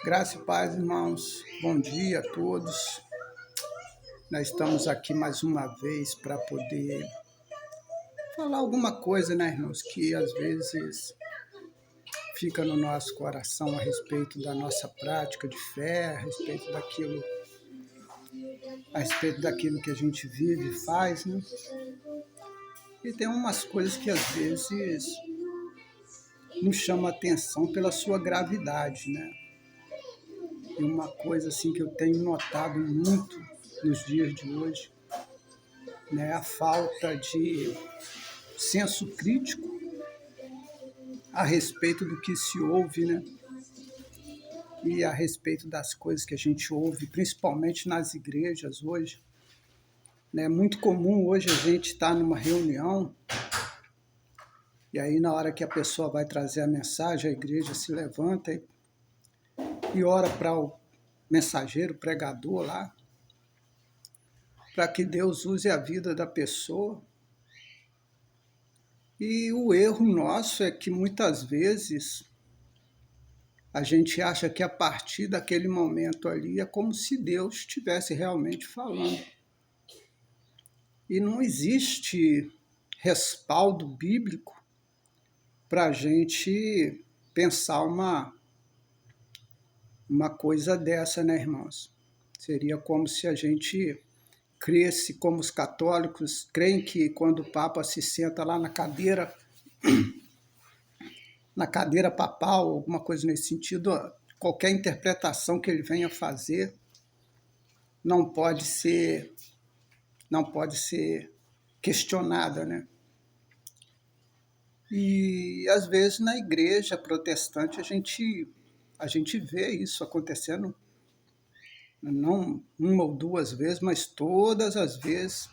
Graça e paz, irmãos. Bom dia a todos. Nós estamos aqui mais uma vez para poder falar alguma coisa, né, irmãos, que às vezes fica no nosso coração a respeito da nossa prática de fé, a respeito daquilo que a gente vive e faz, né? E tem umas coisas que às vezes nos chamam a atenção pela sua gravidade, né? E uma coisa assim que eu tenho notado muito nos dias de hoje, né, a falta de senso crítico a respeito do que se ouve, né? E a respeito das coisas que a gente ouve, principalmente nas igrejas hoje. É muito comum hoje a gente estar numa reunião e aí na hora que a pessoa vai trazer a mensagem, a igreja se levanta e ora para o mensageiro, o pregador lá, para que Deus use a vida da pessoa. E o erro nosso é que muitas vezes a gente acha que a partir daquele momento ali é como se Deus estivesse realmente falando. E não existe respaldo bíblico para a gente pensar uma coisa dessa, né, irmãos? Seria como se a gente cresce como os católicos creem que quando o Papa se senta lá na cadeira papal, alguma coisa nesse sentido, qualquer interpretação que ele venha fazer não pode ser questionada, né? E às vezes na igreja protestante a gente vê isso acontecendo, não uma ou duas vezes, mas todas as vezes.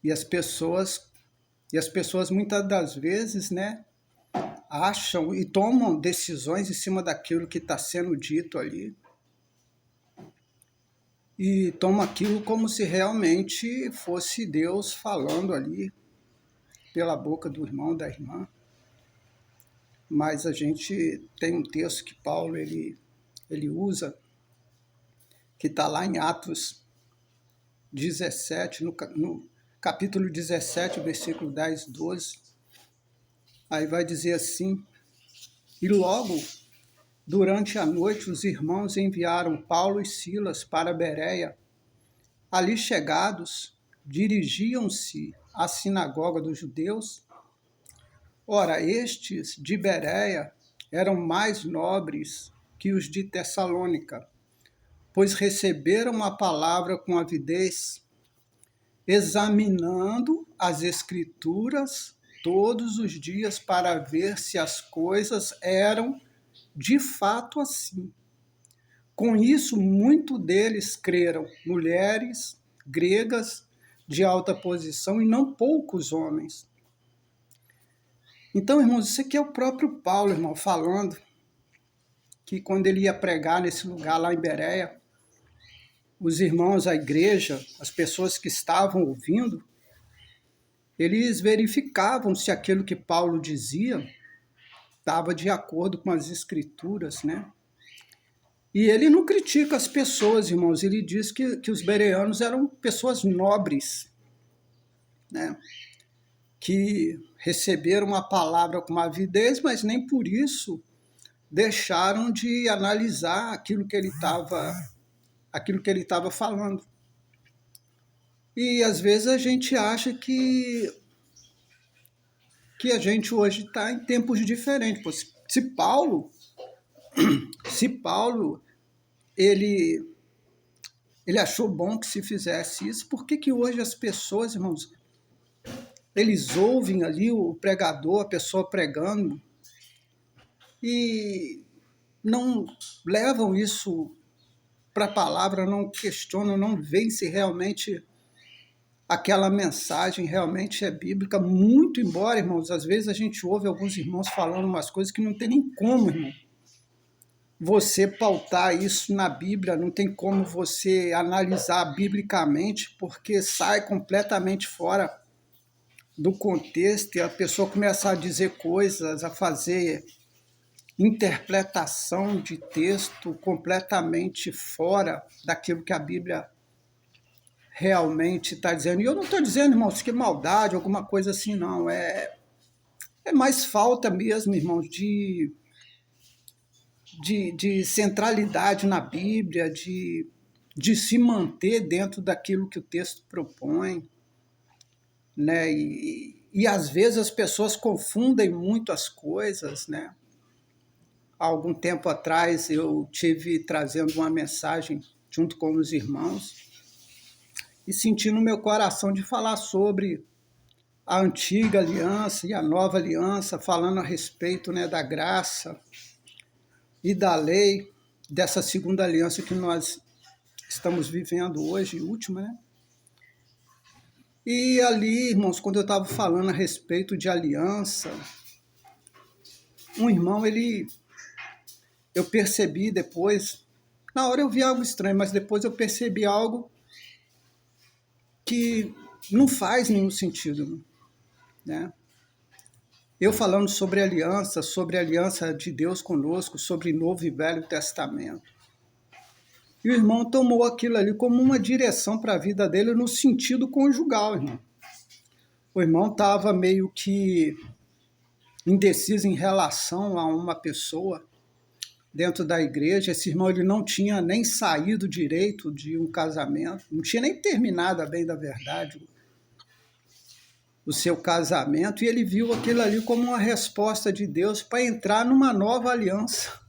E as pessoas muitas das vezes, né, acham e tomam decisões em cima daquilo que está sendo dito ali. E tomam aquilo como se realmente fosse Deus falando ali pela boca do irmão, da irmã. Mas a gente tem um texto que Paulo ele usa, que está lá em Atos 17, no capítulo 17, versículo 10, 12. Aí vai dizer assim: e logo durante a noite os irmãos enviaram Paulo e Silas para Bereia. Ali chegados, dirigiam-se à sinagoga dos judeus. Ora, estes de Bereia eram mais nobres que os de Tessalônica, pois receberam a palavra com avidez, examinando as Escrituras todos os dias para ver se as coisas eram de fato assim. Com isso, muitos deles creram, mulheres gregas de alta posição e não poucos homens. Então, irmãos, isso aqui é o próprio Paulo, irmão, falando que quando ele ia pregar nesse lugar lá em Bereia, os irmãos, a igreja, as pessoas que estavam ouvindo, eles verificavam se aquilo que Paulo dizia estava de acordo com as escrituras, né? E ele não critica as pessoas, irmãos, ele diz que os bereanos eram pessoas nobres, né? Que receberam a palavra com avidez, mas nem por isso deixaram de analisar aquilo que ele estava falando. E às vezes a gente acha que a gente hoje está em tempos diferentes. Se Paulo ele achou bom que se fizesse isso, por que hoje as pessoas, irmãos, eles ouvem ali o pregador, a pessoa pregando, e não levam isso para a palavra, não questionam, não veem se realmente aquela mensagem realmente é bíblica, muito embora, irmãos, às vezes a gente ouve alguns irmãos falando umas coisas que não tem nem como, irmão, você pautar isso na Bíblia, não tem como você analisar biblicamente, porque sai completamente fora do contexto e a pessoa começa a dizer coisas, a fazer interpretação de texto completamente fora daquilo que a Bíblia realmente está dizendo. E eu não estou dizendo, irmãos, que maldade, alguma coisa assim, não. É mais falta mesmo, irmãos, de centralidade na Bíblia, de se manter dentro daquilo que o texto propõe, né? E às vezes as pessoas confundem muito as coisas, né? Há algum tempo atrás eu tive trazendo uma mensagem junto com os irmãos e senti no meu coração de falar sobre a antiga aliança e a nova aliança, falando a respeito, né, da graça e da lei, dessa segunda aliança que nós estamos vivendo hoje, última, né? E ali, irmãos, quando eu estava falando a respeito de aliança, um irmão, eu percebi depois, na hora eu vi algo estranho, mas depois eu percebi algo que não faz nenhum sentido, né? Eu falando sobre a aliança de Deus conosco, sobre Novo e Velho Testamento. E o irmão tomou aquilo ali como uma direção para a vida dele no sentido conjugal, irmão. O irmão estava meio que indeciso em relação a uma pessoa dentro da igreja. Esse irmão ele não tinha nem saído direito de um casamento, não tinha nem terminado, a bem da verdade, o seu casamento, e ele viu aquilo ali como uma resposta de Deus para entrar numa nova aliança.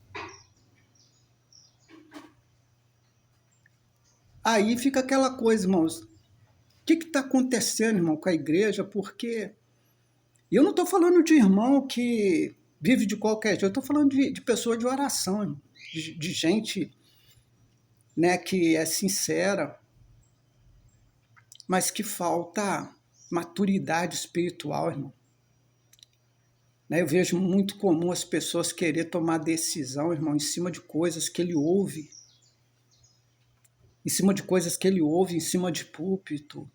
Aí fica aquela coisa, irmãos, o que está acontecendo, irmão, com a igreja? Porque eu não estou falando de irmão que vive de qualquer jeito, eu estou falando de pessoa de oração, irmão, de gente, né, que é sincera, mas que falta maturidade espiritual, irmão. Né, eu vejo muito comum as pessoas querer tomar decisão, irmão, em cima de coisas que ele ouve, em cima de púlpito,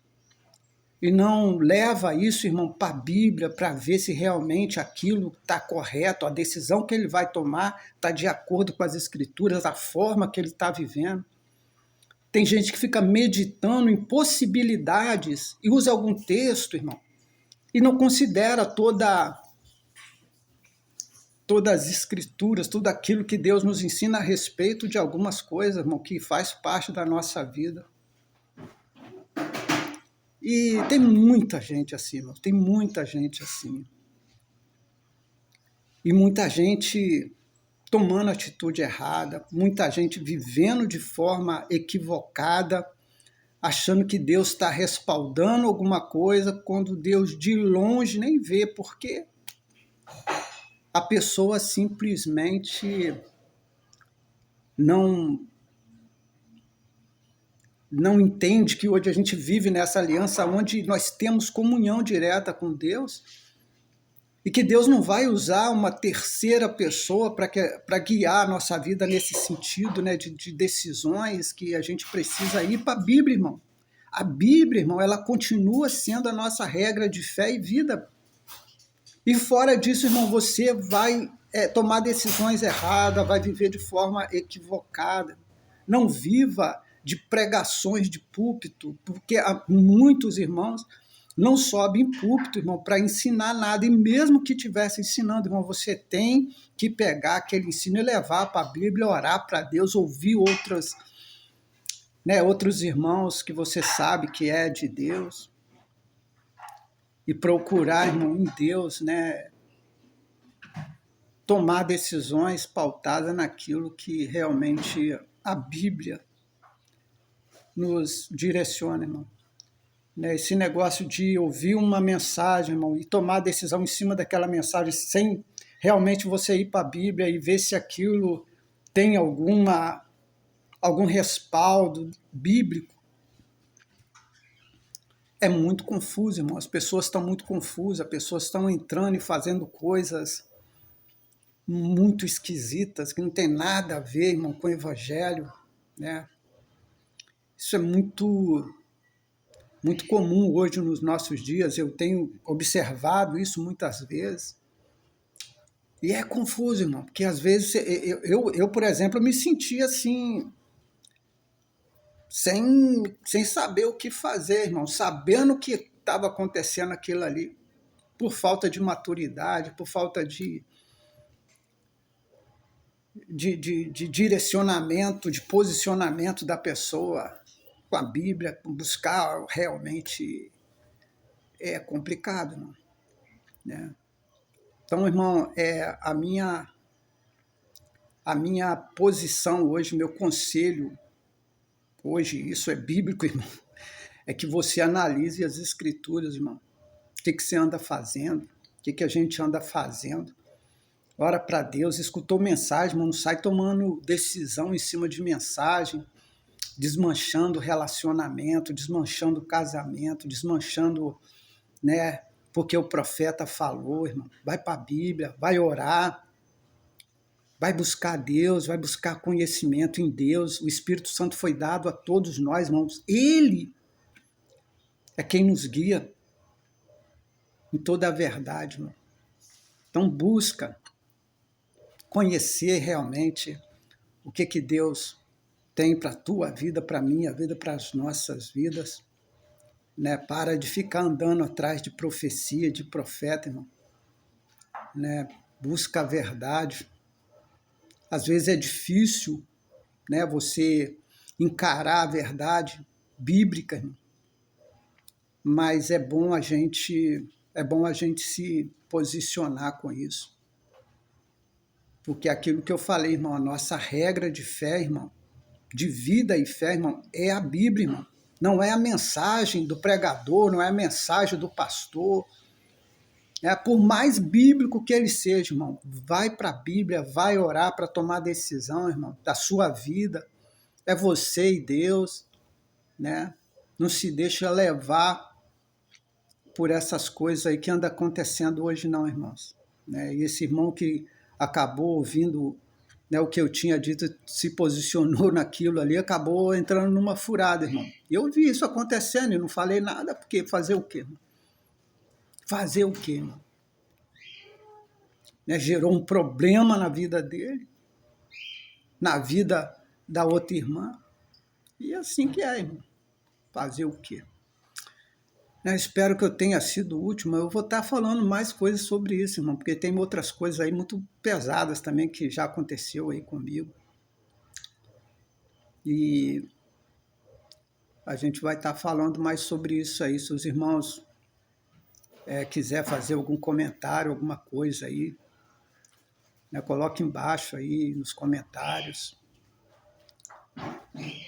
e não leva isso, irmão, para a Bíblia, para ver se realmente aquilo está correto, a decisão que ele vai tomar está de acordo com as Escrituras, a forma que ele está vivendo. Tem gente que fica meditando em possibilidades e usa algum texto, irmão, e não considera todas as Escrituras, tudo aquilo que Deus nos ensina a respeito de algumas coisas, irmão, que faz parte da nossa vida. E tem muita gente assim, irmão, tem muita gente assim. E muita gente tomando atitude errada, muita gente vivendo de forma equivocada, achando que Deus está respaldando alguma coisa, quando Deus de longe nem vê, porque a pessoa simplesmente não entende que hoje a gente vive nessa aliança onde nós temos comunhão direta com Deus e que Deus não vai usar uma terceira pessoa para guiar a nossa vida nesse sentido, né, de decisões que a gente precisa ir para a Bíblia, irmão. A Bíblia, irmão, ela continua sendo a nossa regra de fé e vida. E fora disso, irmão, você vai tomar decisões erradas, vai viver de forma equivocada. Não viva de pregações de púlpito, porque há muitos irmãos não sobem em púlpito, irmão, para ensinar nada. E mesmo que estivesse ensinando, irmão, você tem que pegar aquele ensino e levar para a Bíblia, orar para Deus, ouvir outros irmãos que você sabe que é de Deus. E procurar, irmão, em Deus, né, tomar decisões pautadas naquilo que realmente a Bíblia nos direciona, irmão. Esse negócio de ouvir uma mensagem, irmão, e tomar decisão em cima daquela mensagem sem realmente você ir para a Bíblia e ver se aquilo tem algum respaldo bíblico, é muito confuso, irmão. As pessoas estão muito confusas, as pessoas estão entrando e fazendo coisas muito esquisitas, que não tem nada a ver, irmão, com o Evangelho, né? Isso é muito comum hoje nos nossos dias, eu tenho observado isso muitas vezes. E é confuso, irmão, porque às vezes por exemplo, me sentia assim, sem saber o que fazer, irmão, sabendo que estava acontecendo aquilo ali, por falta de maturidade, por falta de direcionamento, de posicionamento da pessoa com a Bíblia, buscar realmente é complicado, irmão, né? Então, irmão, a minha posição hoje, meu conselho hoje, isso é bíblico, irmão, é que você analise as escrituras, irmão. O que você anda fazendo? O que a gente anda fazendo? Ora para Deus, escutou mensagem, irmão, não sai tomando decisão em cima de mensagem, desmanchando relacionamento, desmanchando casamento, desmanchando, né? Porque o profeta falou, irmão. Vai para a Bíblia, vai orar, vai buscar Deus, vai buscar conhecimento em Deus. O Espírito Santo foi dado a todos nós, irmãos. Ele é quem nos guia em toda a verdade, irmão. Então busca conhecer realmente o que Deus tem para a tua vida, para a minha vida, para as nossas vidas, né? Para de ficar andando atrás de profecia, de profeta, irmão, né? Busca a verdade. Às vezes é difícil, né, você encarar a verdade bíblica, irmão, mas é bom a gente se posicionar com isso. Porque aquilo que eu falei, irmão, a nossa regra de fé, irmão, de vida e fé, irmão, é a Bíblia, irmão. Não é a mensagem do pregador, não é a mensagem do pastor. Por mais bíblico que ele seja, irmão, vai para a Bíblia, vai orar para tomar decisão, irmão, da sua vida. É você e Deus, né? Não se deixa levar por essas coisas aí que anda acontecendo hoje não, irmãos. Né? E esse irmão que acabou ouvindo, né, o que eu tinha dito, se posicionou naquilo ali, acabou entrando numa furada, irmão. E eu vi isso acontecendo e não falei nada, porque fazer o quê, irmão? Fazer o quê, irmão? Né? Gerou um problema na vida dele, na vida da outra irmã. E assim que é, irmão. Fazer o quê? Eu espero que eu tenha sido útil, mas eu vou estar falando mais coisas sobre isso, irmão, porque tem outras coisas aí muito pesadas também que já aconteceu aí comigo. E a gente vai estar falando mais sobre isso aí. Se os irmãos quiser fazer algum comentário, alguma coisa aí, né, coloque embaixo aí nos comentários.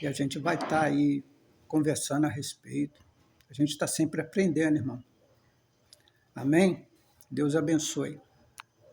E a gente vai estar aí conversando a respeito. A gente está sempre aprendendo, irmão. Amém? Deus abençoe.